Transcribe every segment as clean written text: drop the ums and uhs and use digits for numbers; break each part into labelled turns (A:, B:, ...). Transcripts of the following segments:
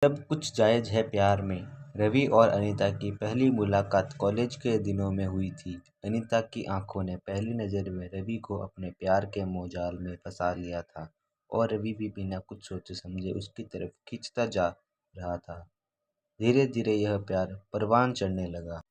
A: सब कुछ जायज़ है प्यार में। रवि और अनीता की पहली मुलाकात कॉलेज के दिनों में हुई थी। अनीता की आंखों ने पहली नज़र में रवि को अपने प्यार के मोहजाल में फंसा लिया था और रवि भी बिना कुछ सोचे समझे उसकी तरफ खींचता जा रहा था। धीरे धीरे यह प्यार परवान चढ़ने लगा।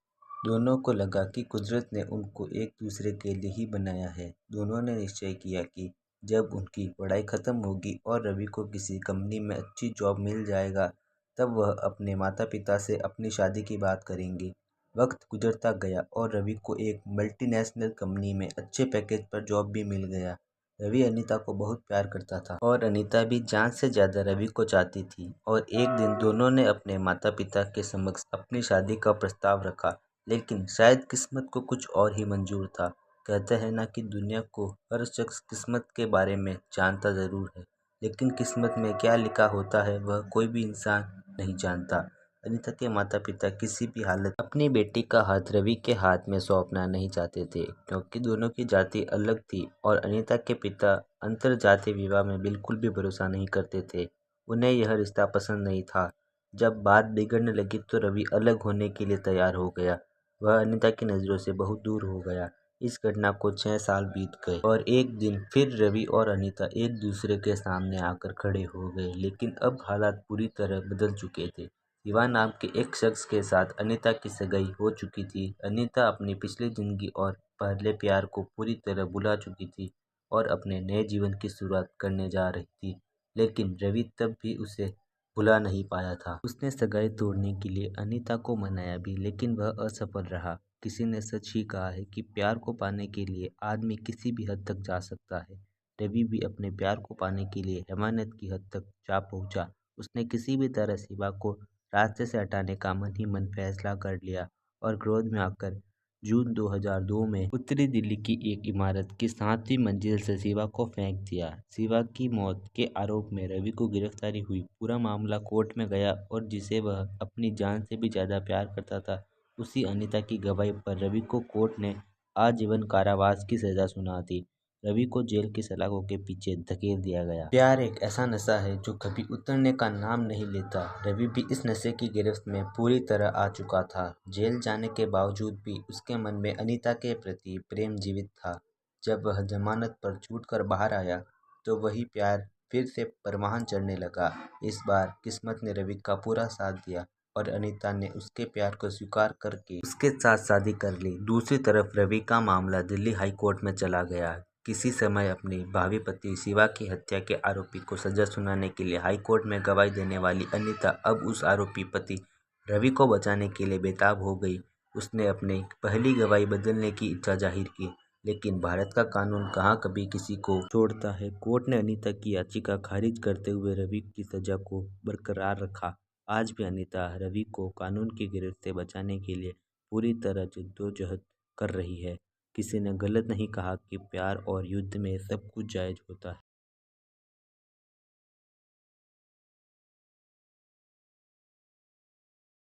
A: दोनों को लगा कि कुदरत ने उनको एक दूसरे के लिए ही बनाया है। दोनों ने निश्चय किया कि जब उनकी पढ़ाई खत्म होगी और रवि को किसी कंपनी में अच्छी जॉब मिल जाएगा, तब वह अपने माता पिता से अपनी शादी की बात करेंगे। वक्त गुजरता गया और रवि को एक मल्टीनेशनल कंपनी में अच्छे पैकेज पर जॉब भी मिल गया। रवि अनीता को बहुत प्यार करता था और अनीता भी जान से ज़्यादा रवि को चाहती थी। और एक दिन दोनों ने अपने माता पिता के समक्ष अपनी शादी का प्रस्ताव रखा, लेकिन शायद किस्मत को कुछ और ही मंजूर था। कहते हैं ना कि दुनिया को हर शख्स किस्मत के बारे में जानता ज़रूर है, लेकिन किस्मत में क्या लिखा होता है वह कोई भी इंसान नहीं जानता। अनीता के माता पिता किसी भी हालत अपनी बेटी का हाथ रवि के हाथ में सौंपना नहीं चाहते थे, क्योंकि दोनों की जाति अलग थी और अनीता के पिता अंतर जातीय विवाह में बिल्कुल भी भरोसा नहीं करते थे। उन्हें यह रिश्ता पसंद नहीं था। जब बात बिगड़ने लगी तो रवि अलग होने के लिए तैयार हो गया। वह अनीता की नज़रों से बहुत दूर हो गया। इस घटना को 6 साल बीत गए और एक दिन फिर रवि और अनीता एक दूसरे के सामने आकर खड़े हो गए, लेकिन अब हालात पूरी तरह बदल चुके थे। शिवा नाम के एक शख्स के साथ अनीता की सगाई हो चुकी थी। अनीता अपनी पिछली जिंदगी और पहले प्यार को पूरी तरह भुला चुकी थी और अपने नए जीवन की शुरुआत करने जा रही थी, लेकिन रवि तब भी उसे भुला नहीं पाया था। उसने सगाई तोड़ने के लिए अनीता को मनाया भी, लेकिन वह असफल रहा। किसी ने सच ही कहा है कि प्यार को पाने के लिए आदमी किसी भी हद तक जा सकता है। रवि भी अपने प्यार को पाने के लिए हैवानियत की हद तक जा पहुंचा। उसने किसी भी तरह शिवा को रास्ते से हटाने का मन ही मन फैसला कर लिया और क्रोध में आकर जून 2002 में उत्तरी दिल्ली की एक इमारत की 7वीं मंजिल से शिवा को फेंक दिया। शिवा की मौत के आरोप में रवि को गिरफ्तारी हुई। पूरा मामला कोर्ट में गया और जिसे वह अपनी जान से भी ज़्यादा प्यार करता था, उसी अनीता की गवाही पर रवि को कोर्ट ने आजीवन कारावास की सजा सुना दी। रवि को जेल की सलाखों के पीछे धकेल दिया गया। प्यार एक ऐसा नशा है जो कभी उतरने का नाम नहीं लेता। रवि भी इस नशे की गिरफ्त में पूरी तरह आ चुका था। जेल जाने के बावजूद भी उसके मन में अनीता के प्रति प्रेम जीवित था। जब वह जमानत पर छूटकर बाहर आया तो वही प्यार फिर से परवान चढ़ने लगा। इस बार किस्मत ने रवि का पूरा साथ दिया और अनीता ने उसके प्यार को स्वीकार करके उसके साथ शादी कर ली। दूसरी तरफ रवि का मामला दिल्ली हाई कोर्ट में चला गया। किसी समय अपने भावी पति शिवा की हत्या के आरोपी को सजा सुनाने के लिए हाई कोर्ट में गवाही देने वाली अनीता अब उस आरोपी पति रवि को बचाने के लिए बेताब हो गई। उसने अपनी पहली गवाही बदलने की इच्छा जाहिर की, लेकिन भारत का कानून कहाँ कभी किसी को छोड़ता है। कोर्ट ने अनीता की याचिका खारिज करते हुए रवि की सजा को बरकरार रखा। आज भी अनीता रवि को कानून की गिरफ्त से बचाने के लिए पूरी तरह जद्दोजहद कर रही है। किसी ने गलत नहीं कहा कि प्यार और युद्ध में सब कुछ जायज़ होता है।